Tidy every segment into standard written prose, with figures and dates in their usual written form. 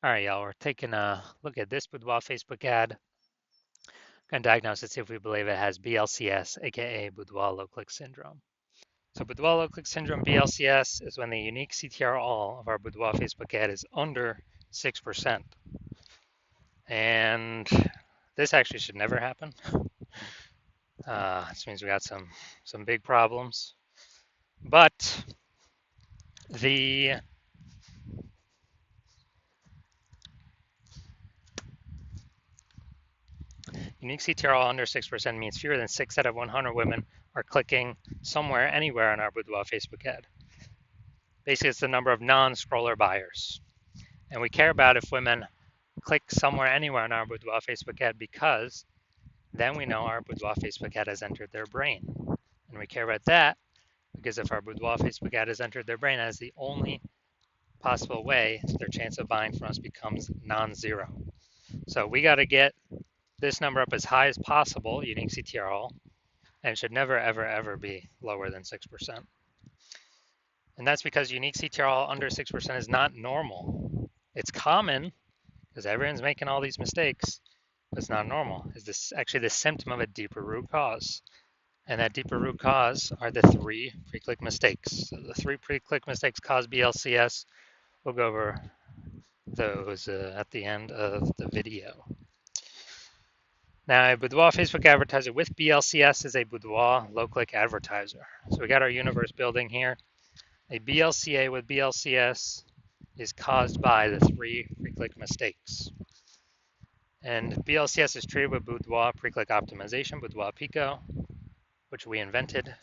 All right, y'all, we're taking a look at this Boudoir Facebook ad. Going to diagnose it, see if we believe it has BLCS, aka Boudoir low click syndrome. So Boudoir low click syndrome, BLCS, is when the unique CTR all of our Boudoir Facebook ad is under 6%. And this actually should never happen. This means we got some big problems. But the unique CTR under 6% means fewer than 6 out of 100 women are clicking somewhere, anywhere on our Boudoir Facebook ad. Basically, it's the number of non-scroller buyers. And we care about if women click somewhere, anywhere on our Boudoir Facebook ad because then we know our Boudoir Facebook ad has entered their brain. And we care about that because if our Boudoir Facebook ad has entered their brain, that is the only possible way their chance of buying from us becomes non-zero. So we got to get this number up as high as possible, unique CTRL, and it should never, ever, ever be lower than 6%. And that's because unique CTRL under 6% is not normal. It's common because everyone's making all these mistakes, but it's not normal. Is this actually the symptom of a deeper root cause? And that deeper root cause are the 3 pre-click mistakes. So the 3 pre-click mistakes cause BLCS. We'll go over those at the end of the video. Now, a Boudoir Facebook advertiser with BLCS is a Boudoir low-click advertiser. So we got our universe building here. A BLCA with BLCS is caused by the 3 pre-click mistakes. And BLCS is treated with Boudoir pre-click optimization, Boudoir Pico, which we invented.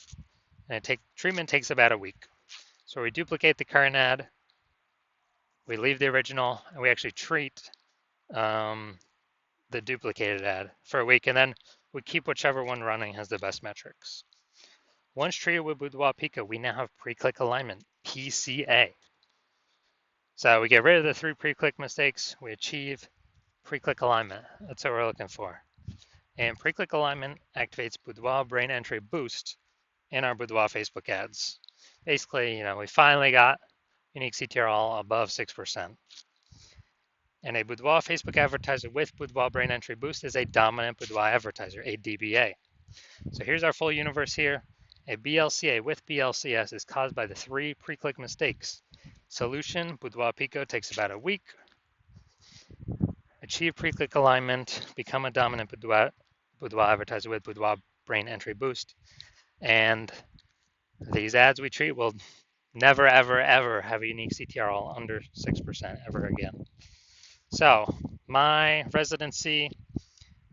And treatment takes about a week. So we duplicate the current ad, we leave the original, and we actually treat the duplicated ad for a week, and then we keep whichever one running has the best metrics. Once treated with Boudoir Pico, we now have pre-click alignment, PCA. So we get rid of the 3 pre-click mistakes, we achieve pre-click alignment. That's what we're looking for. And pre-click alignment activates Boudoir brain entry boost in our Boudoir Facebook ads. Basically, we finally got unique CTRL above 6%. And a Boudoir Facebook advertiser with Boudoir brain entry boost is a dominant Boudoir advertiser, a DBA. So here's our full universe here. A BLCA with BLCS is caused by the 3 pre-click mistakes. Solution, Boudoir Pico takes about a week. Achieve pre-click alignment, become a dominant Boudoir advertiser with Boudoir brain entry boost. And these ads we treat will never, ever, ever have a unique CTRL under 6% ever again. So my residency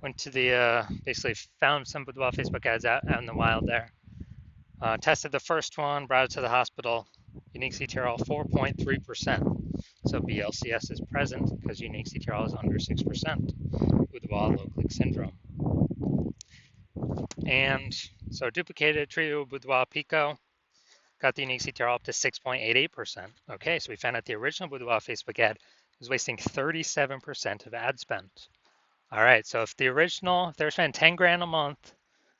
went to the, basically found some Boudoir Facebook ads out in the wild there. Tested the first one, brought it to the hospital, unique CTRL 4.3%. So BLCS is present because unique CTRL is under 6%, Boudoir low click syndrome. And so duplicated, treated with Boudoir Pico, got the unique CTRL up to 6.88%. Okay, so we found out the original Boudoir Facebook ad was wasting 37% of ad spend. All right, so if they're spending 10 grand a month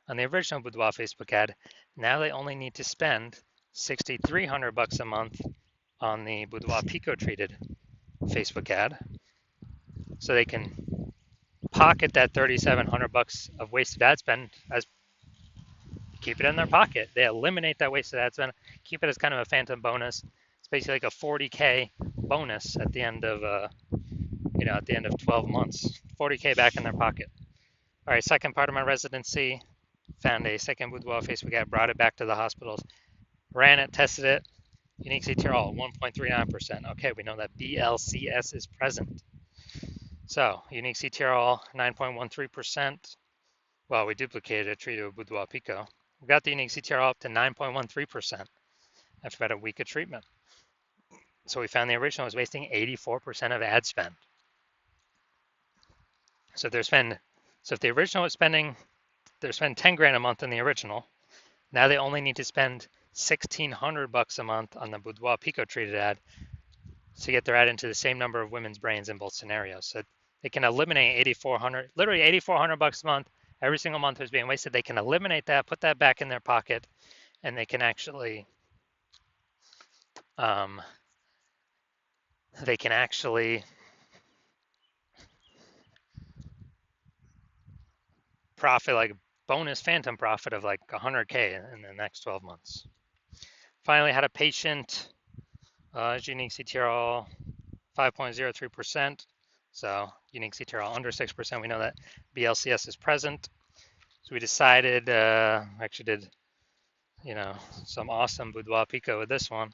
on the original Boudoir Facebook ad, now they only need to spend $6,300 a month on the Boudoir Pico treated Facebook ad. So they can pocket that $3,700 of wasted ad spend as keep it in their pocket. They eliminate that wasted ad spend, keep it as kind of a phantom bonus. It's basically like a 40K bonus at the end of at the end of 12 months. 40K back in their pocket. All right, second part of my residency, found a second Boudoir Facebook ad, brought it back to the hospitals, ran it, tested it, unique CTRL 1.39%. Okay, we know that BLCS is present. So unique CTRL 9.13%. Well, we duplicated it, treated with Boudoir Pico. We got the unique CTRL up to 9.13% after about a week of treatment. So we found the original was wasting 84% of ad spend. So if the original was spending 10 grand a month on the original. Now they only need to spend $1,600 a month on the Boudoir Pico treated ad to get their ad into the same number of women's brains in both scenarios. So they can eliminate literally $8,400 a month. Every single month is being wasted. They can eliminate that, put that back in their pocket, and they can actually profit, like bonus phantom profit of like 100K in the next 12 months. Finally, had a patient, unique CTRL 5.03%. So unique CTRL under 6%. We know that BLCS is present. So we decided, actually did, some awesome Boudoir Pico with this one.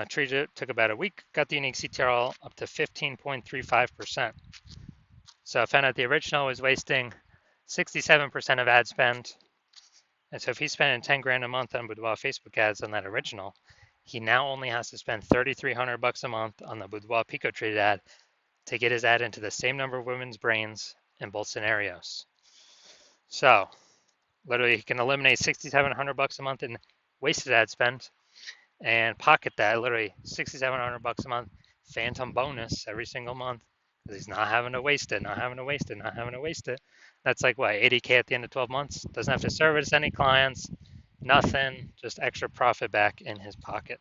Treated it, took about a week, got the unique CTRL up to 15.35%. So I found out the original was wasting 67% of ad spend. And so if he's spending 10 grand a month on Boudoir Facebook ads on that original, he now only has to spend 3,300 bucks a month on the Boudoir Pico treated ad to get his ad into the same number of women's brains in both scenarios. So literally he can eliminate 6,700 bucks a month in wasted ad spend and pocket that literally 6,700 bucks a month phantom bonus every single month because he's not having to waste it. That's like what, 80K at the end of 12 months? Doesn't have to service any clients, nothing, just extra profit back in his pocket.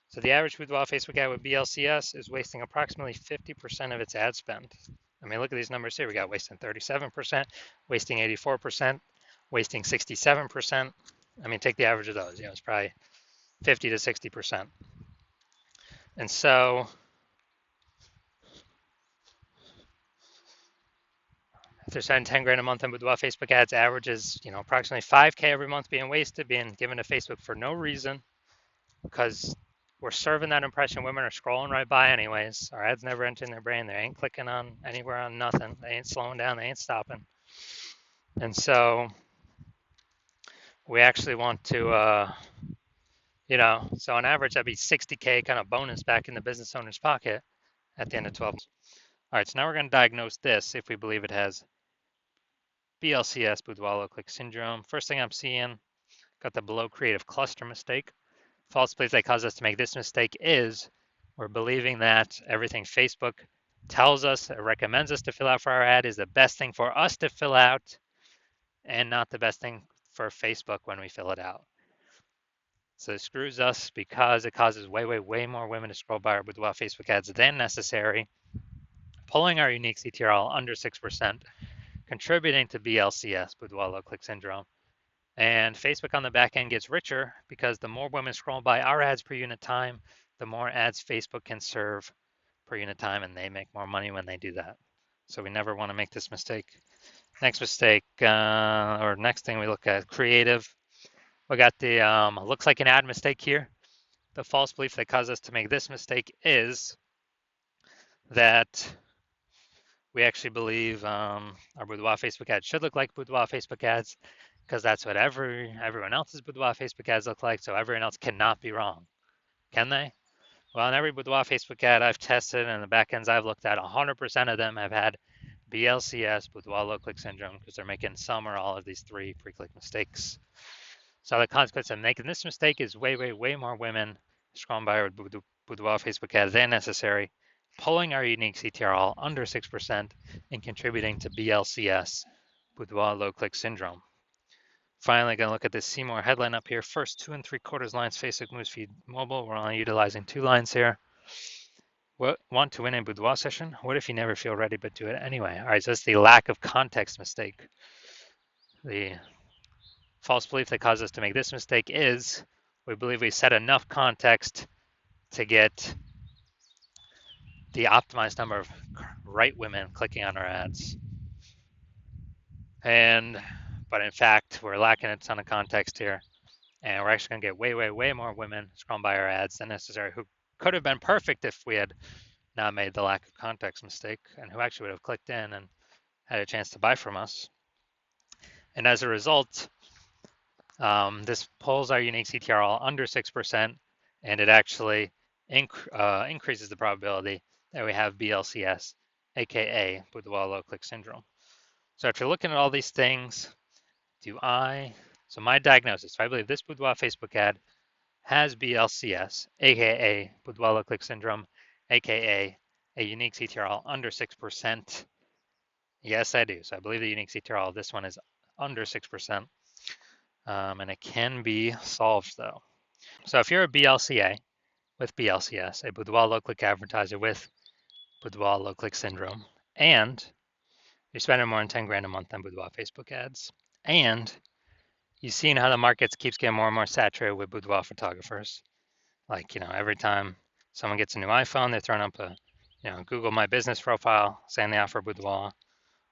So the average Boudoir Facebook ad with BLCS is wasting approximately 50% of its ad spend. I mean, look at these numbers here. We got wasting 37%, wasting 84%, wasting 67%. I mean, take the average of those. It's probably 50 to 60%. And so if they're spending 10 grand a month on Boudoir Facebook ads, averages, approximately 5K every month being wasted, being given to Facebook for no reason, because we're serving that impression. Women are scrolling right by anyways. Our ads never enter in their brain. They ain't clicking on anywhere on nothing. They ain't slowing down. They ain't stopping. And so we actually want to, so on average, that'd be 60K kind of bonus back in the business owner's pocket at the end of 12 months. All right, so now we're going to diagnose this if we believe it has BLCS, Boudoir low click syndrome. First thing I'm seeing, got the below creative cluster mistake. False belief that caused us to make this mistake is we're believing that everything Facebook tells us or recommends us to fill out for our ad is the best thing for us to fill out and not the best thing for Facebook when we fill it out. So it screws us because it causes way more women to scroll by our Boudoir Facebook ads than necessary, pulling our unique CTRL under 6%, contributing to BLCS, Boudoir low click syndrome. And Facebook on the back end gets richer because the more women scroll by our ads per unit time, the more ads Facebook can serve per unit time, and they make more money when they do that. So we never want to make this mistake. Next mistake, or next thing we look at, creative. We got the looks like an ad mistake here. The false belief that caused us to make this mistake is that we actually believe our Boudoir Facebook ads should look like Boudoir Facebook ads, because that's what everyone else's Boudoir Facebook ads look like, so everyone else cannot be wrong. Can they? Well, in every Boudoir Facebook ad I've tested and the backends I've looked at, 100% of them have had BLCS, Boudoir low click syndrome, because they're making some or all of these three pre-click mistakes. So the consequence of making this mistake is way more women scrolling by our Boudoir Facebook ads than necessary, pulling our unique CTRL under 6% and contributing to BLCS, Boudoir low click syndrome. Finally, going to look at this See More headline up here. First 2 3/4 lines, Facebook Newsfeed Mobile. We're only utilizing 2 lines here. Want to win a Boudoir session? What if you never feel ready but do it anyway? All right, so that's the lack of context mistake. The false belief that caused us to make this mistake is we believe we set enough context to get the optimized number of right women clicking on our ads. But in fact, we're lacking a ton of context here, and we're actually going to get way more women scrolling by our ads than necessary, who could have been perfect if we had not made the lack of context mistake, and who actually would have clicked in and had a chance to buy from us. And as a result, this pulls our unique CTRL under 6%, and it actually increases the probability that we have BLCS, aka Boudoir low click syndrome. So after looking at all these things, so my diagnosis, I believe this Boudoir Facebook ad has BLCS, aka Boudoir low click syndrome, aka a unique CTRL under 6%. Yes, I do. So I believe the unique CTRL of this one is under 6%. And it can be solved though. So if you're a BLCA with BLCS, a Boudoir low click advertiser with Boudoir low click syndrome, and You're spending more than 10 grand a month on Boudoir Facebook ads. And you've seen how the market keeps getting more and more saturated with boudoir photographers. Like, every time someone gets a new iPhone, they're throwing up a, Google My Business profile saying they offer boudoir,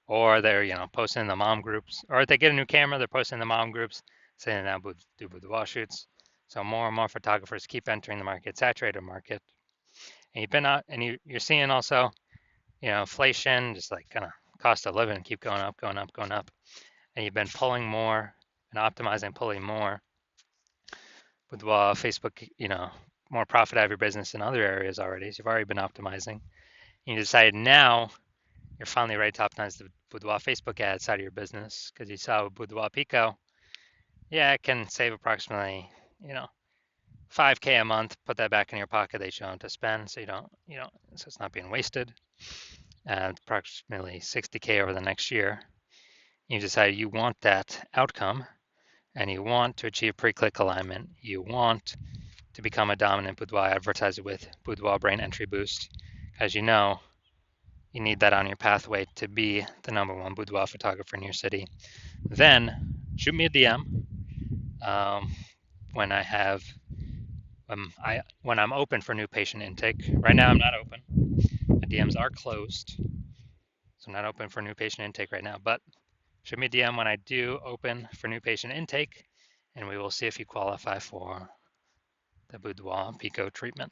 or they're, posting in the mom groups, or if they get a new camera, they're posting in the mom groups saying they now do boudoir shoots. So more and more photographers keep entering the market, saturated market. And you've been out, and you're seeing also, inflation, just like kind of cost of living keep going up, going up, going up. And you've been pulling more and optimizing, pulling more with Facebook, more profit out of your business in other areas already. So you've already been optimizing. And you decided now you're finally ready to optimize the Boudoir Facebook ad side of your business because you saw with Boudoir Pico, yeah, it can save approximately, 5K a month. Put that back in your pocket that you don't have to spend, so so it's not being wasted. And approximately 60K over the next year. You decide you want that outcome, and you want to achieve pre-click alignment. You want to become a dominant boudoir advertiser with Boudoir Brain Entry Boost. As you know, you need that on your pathway to be the #1 boudoir photographer in your city. Then shoot me a DM when I'm open for new patient intake. Right now I'm not open. My DMs are closed, so I'm not open for new patient intake right now. But shoot me a DM when I do open for new patient intake, and we will see if you qualify for the Boudoir Pico treatment.